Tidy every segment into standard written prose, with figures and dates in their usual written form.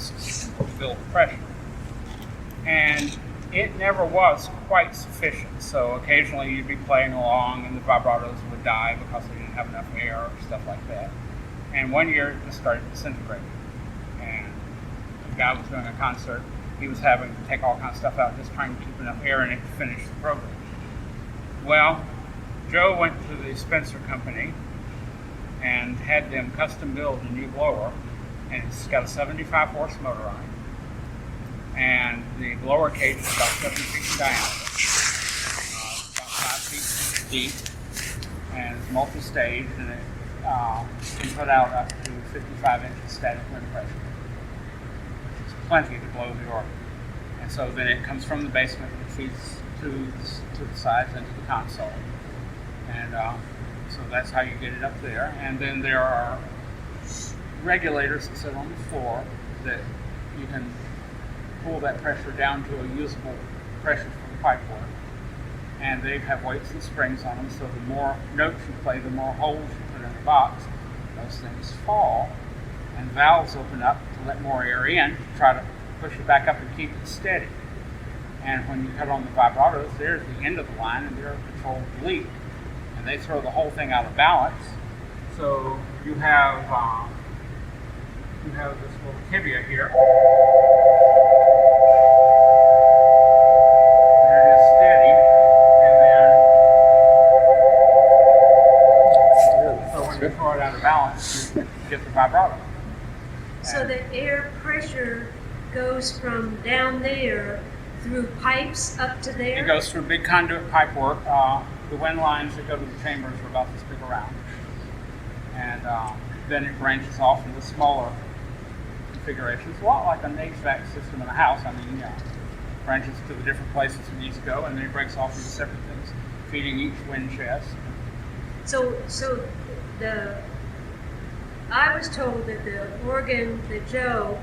system to fill the pressure. And it never was quite sufficient. So occasionally you'd be playing along and the vibratos would die because they didn't have enough air or stuff like that. And one year it just started disintegrating. And the guy was doing a concert. He was having to take all kinds of stuff out, just trying to keep enough air in it to finish the program. Well, Joe went to the Spencer Company and had them custom build a new blower, and it's got a 75 horse motor on it. And the blower cage is about 7 feet in diameter, about 5 feet deep, and it's multi-stage, and it can put out up to 55 inches static wind pressure. It's plenty to blow the organ. And so then it comes from the basement and feeds to the sides into the console. And so that's how you get it up there. And then there are regulators that sit on the floor that you can pull that pressure down to a usable pressure for the pipe work. And they have weights and springs on them, so the more notes you play, the more holes you put in the box. Those things fall, and valves open up to let more air in to try to push it back up and keep it steady. And when you cut on the vibratos, there's the end of the line, and they're a controlled delete. And they throw the whole thing out of balance. So you have this little tibia here. There it is steady, and then so when you throw it out of balance, you get the vibrato. So the air pressure goes from down there through pipes up to there? It goes through big conduit pipe work. The wind lines that go to the chambers are about this big around. And then it branches off into smaller configurations, a lot like an HVAC system in a house. I mean, branches to the different places it needs to go, and then it breaks off into separate things, feeding each wind chest. So I was told that the organ that Joe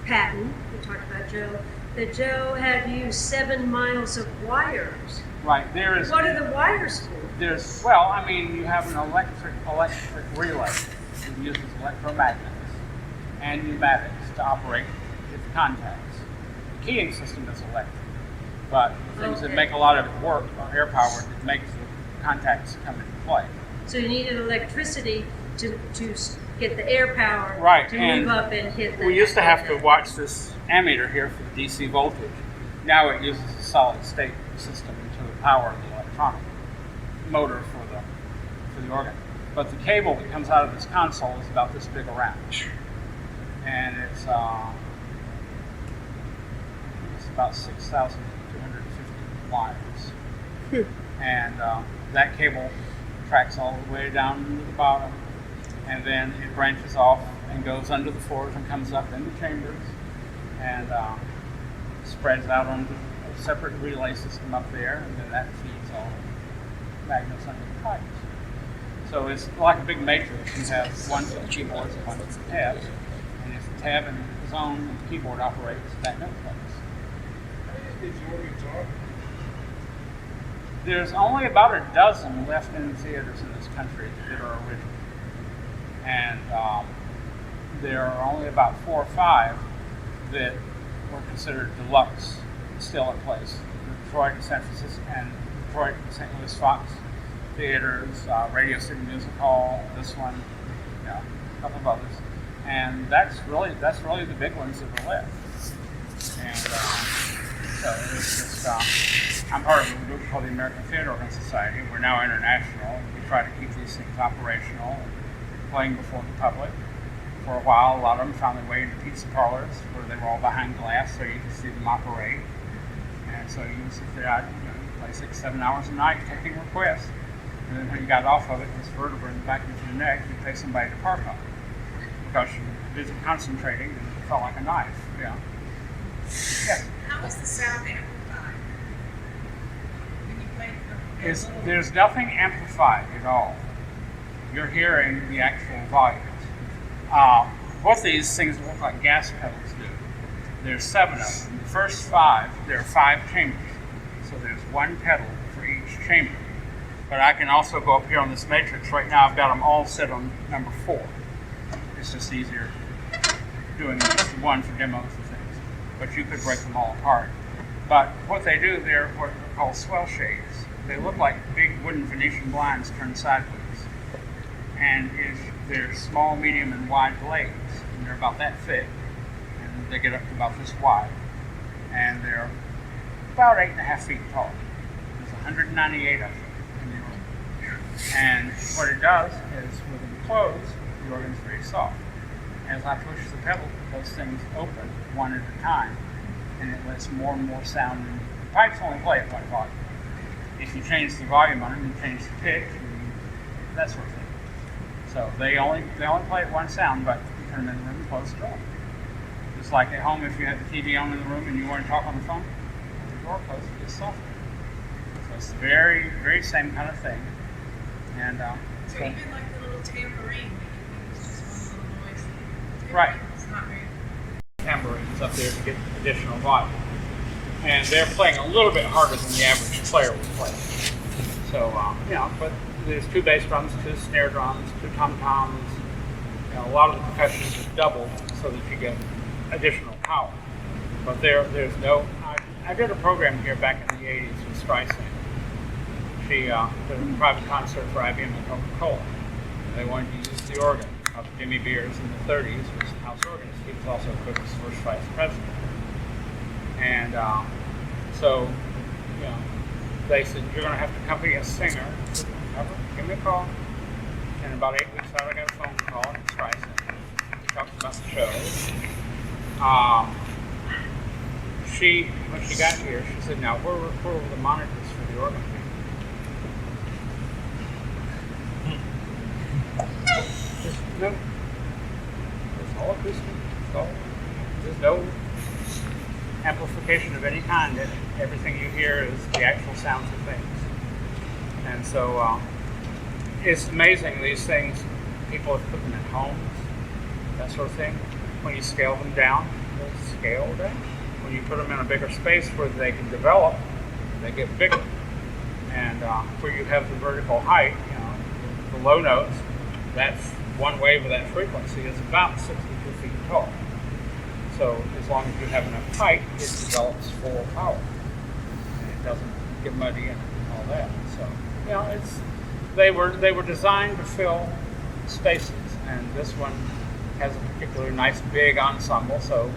patented, we talked about Joe, that Joe had used 7 miles of wires. Right, there is. What are the wires for? You have an electric relay that uses electromagnets and pneumatics to operate its contacts. The keying system is electric, but the things that make a lot of it work are air powered that makes the contacts come into play. So you needed electricity to get the air power right, to move up and hit the... We used to have to watch this ammeter here for the DC voltage. Now it uses a solid state system to power the electronic motor for the organ. But the cable that comes out of this console is about this big around. And it's about 6,250 wires. And that cable tracks all the way down to the bottom, and then it branches off and goes under the floors and comes up in the chambers and spreads out onto a separate relay system up there, and then that feeds all the magnets under the pipes. So it's like a big matrix. You have one for the keyboards and one for the tabs, and if the tab and the zone and the keyboard operates, that note plays. There's only about a dozen left in the theaters in this country that are original. And there are only about 4 or 5 that were considered deluxe still in place. Detroit and San Francisco, and Detroit and St. Louis Fox theaters, Radio City Music Hall, this one, a couple of others. And that's really the big ones that are left. And so it's just, I'm part of a group called the American Theater Organ Society. We're now international. We try to keep these things operational and playing before the public. For a while, a lot of them found their way into pizza parlors where they were all behind glass so you could see them operate. And so you can sit there, you play 6-7 hours a night taking requests. And then when you got off of it, this vertebra in the back of your neck, you pay somebody to park on it. Because you're busy concentrating and it felt like a knife. Yeah. How was the sound amplified when you played? There's nothing amplified at all. You're hearing the actual volumes. Both these things look like gas pedals do. There's 7 of them. The first 5, there are 5 chambers. So there's 1 pedal for each chamber. But I can also go up here on this matrix. Right now I've got them all set on number 4. It's just easier doing just one for demos and things, but you could break them all apart. But what they do, they're what are called swell shades. They look like big wooden Venetian blinds turned sideways. And they're small, medium, and wide blades. And they're about that thick. And they get up to about this wide. And they're about 8.5 feet tall. There's 198 of them in the organ. And what it does is, with them closed, the organ's very soft. As I push the pedal, those things open one at a time, and it lets more and more sound in. The pipes only play at one volume. If you change the volume on them, you change the pitch, and that sort of thing. So they only play at one sound, but you turn them in the room and close the door. Just like at home, if you had the TV on in the room and you want to talk on the phone, the door closes, it gets softer. So it's the very, very same kind of thing. And so even like the little tambourine, it's just one little noise. Right. It's not very. Tambourines up there to get additional volume. And they're playing a little bit harder than the average player would play. So, but there's 2 bass drums, 2 snare drums, 2 tom-toms. A lot of the percussion is doubled so that you get additional power. But there's no... I did a program here back in the 80s with Streisand. She did a private concert for IBM and Coca-Cola. They wanted to use the organ. Jimmy Beers in the 30s was the house organist. He was also Cook's first vice president. And so, they said, you're going to have to accompany a singer. I said, give me a call. And about 8 weeks out, I got a phone call from Streisand. He talked about the show. When she got here, she said, now, where were the monitors for the organ? No. It's all acoustic. There's no amplification of any kind in it. Everything you hear is the actual sounds of things. And so it's amazing, these things, people have put them at homes, that sort of thing. When you scale them down, they'll scale down. When you put them in a bigger space where they can develop, they get bigger. And where you have the vertical height, the low notes, that's one wave of that frequency is about 62 feet tall. So as long as you have enough height, it develops full power. And it doesn't get muddy and all that. So, they were designed to fill spaces. And this one has a particularly nice big ensemble. So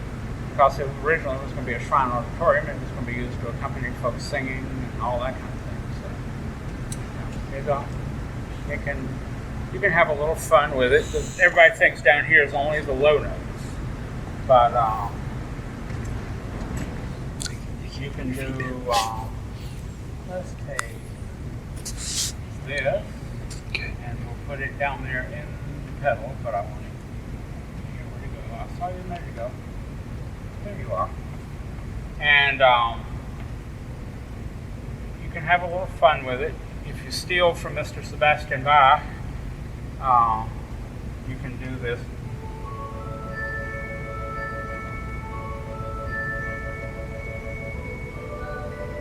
because it originally was going to be a shrine auditorium, it was going to be used to accompany folks singing and all that kind of thing. So you can have a little fun with it. Everybody thinks down here is only the low notes. But you can do, let's take this, and we'll put it down there in the pedal, but I want to hear where to go. I saw you a minute ago. There you are. And you can have a little fun with it. If you steal from Mr. Sebastian Bach, you can do this.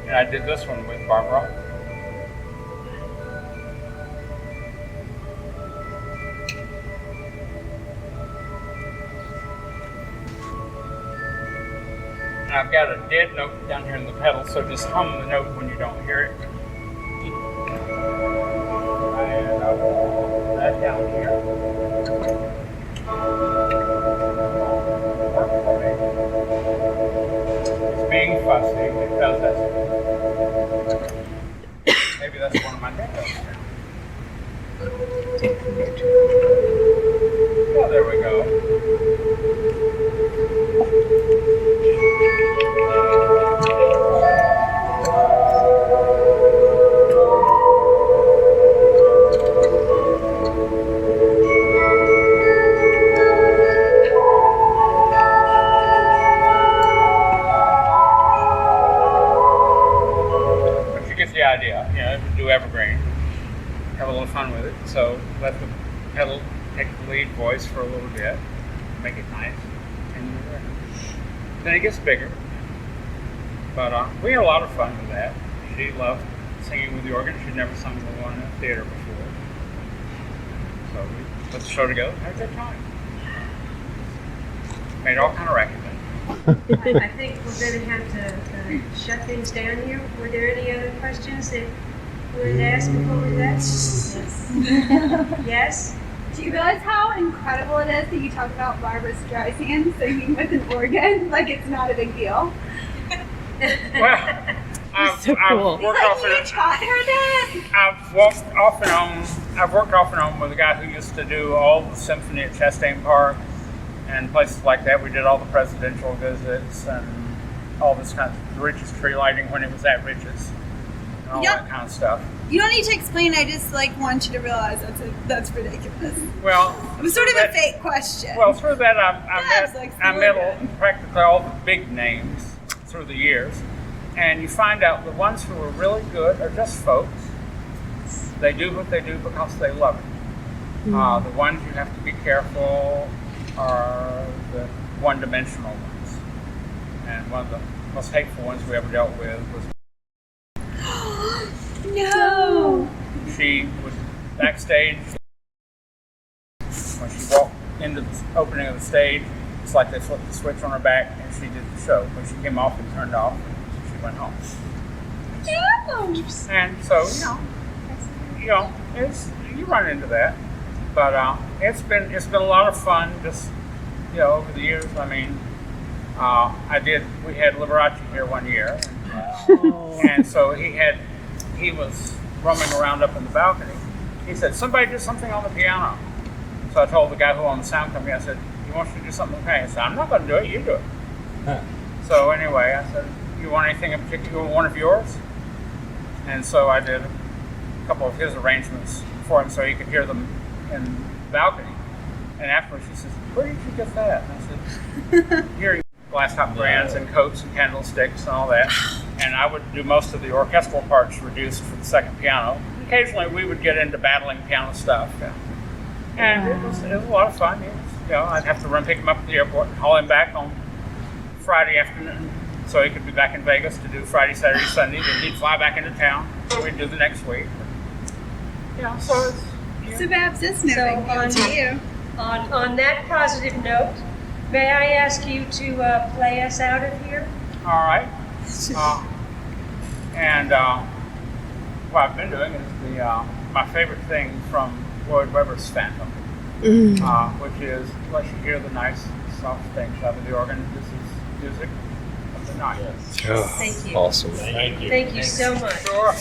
And I did this one with Barbara. And I've got a dead note down here in the pedal, so just hum the note when you don't hear it. And I'll put that down here. Work for me. It's being fussy, it does that. Maybe that's one of my dead notes here. Oh, there we go. Do evergreen, have a little fun with it. So let the pedal take the lead voice for a little bit, make it nice, and then it gets bigger. But we had a lot of fun with that. She loved singing with the organ. She'd never sung with one in a theater before. So we put the show together and had a good time. made all kind of racket. I think we're going to have to shut things down here. Were there any other questions that you wanted to ask before we left? Yes? Do you realize how incredible it is that you talk about Barbara Streisand singing with an organ? Like it's not a big deal. Well, I've So cool. worked off Like you and taught her that? I've worked off and on with a guy who used to do all the symphony at Chastain Park and places like that. We did all the presidential visits and all this kind of Rich's tree lighting when it was at Rich's and all Yeah. that kind of stuff. You don't need to explain. I just want you to realize that's ridiculous. Well, It was sort of that- a fake question. Well, through that, it's like I met Florida. practically all the big names through the years, and you find out the ones who are really good are just folks. They do what they do because they love it. The ones you have to be careful are the one-dimensional ones, and one of the most hateful ones we ever dealt with was No. she was backstage. When she walked into the opening of the stage, it's like they flipped the switch on her back and she did the show. When she came off and turned off, she went home. No. And so, it's you run into that. But it's been a lot of fun just over the years. I mean, we had Liberace here one year, and so he was roaming around up in the balcony. He said, somebody did something on the piano. So I told the guy who owned the sound company, I said, he wants you to do something okay. I said, I'm not going to do it, you do it. So anyway, I said, you want anything in particular, one of yours? And so I did a couple of his arrangements for him so he could hear them in the balcony. And afterwards she says, where did you get that? And I said, here, glass top brands and coats and candlesticks and all that. And I would do most of the orchestral parts reduced for the second piano. Occasionally we would get into battling piano stuff. And it was a lot of fun. I'd have to pick him up at the airport and haul him back on Friday afternoon so he could be back in Vegas to do Friday, Saturday, Sunday. Then he'd fly back into town. So we'd do the next week. So it's... So Babs, this no big deal to you. On that positive note, may I ask you to play us out of here? All right. What I've been doing is my favorite thing from Lloyd Webber's Phantom, which is let you hear the nice, soft things out of the organ. This is music of the night. Oh, Thank you. awesome. Thank you so much. Sure.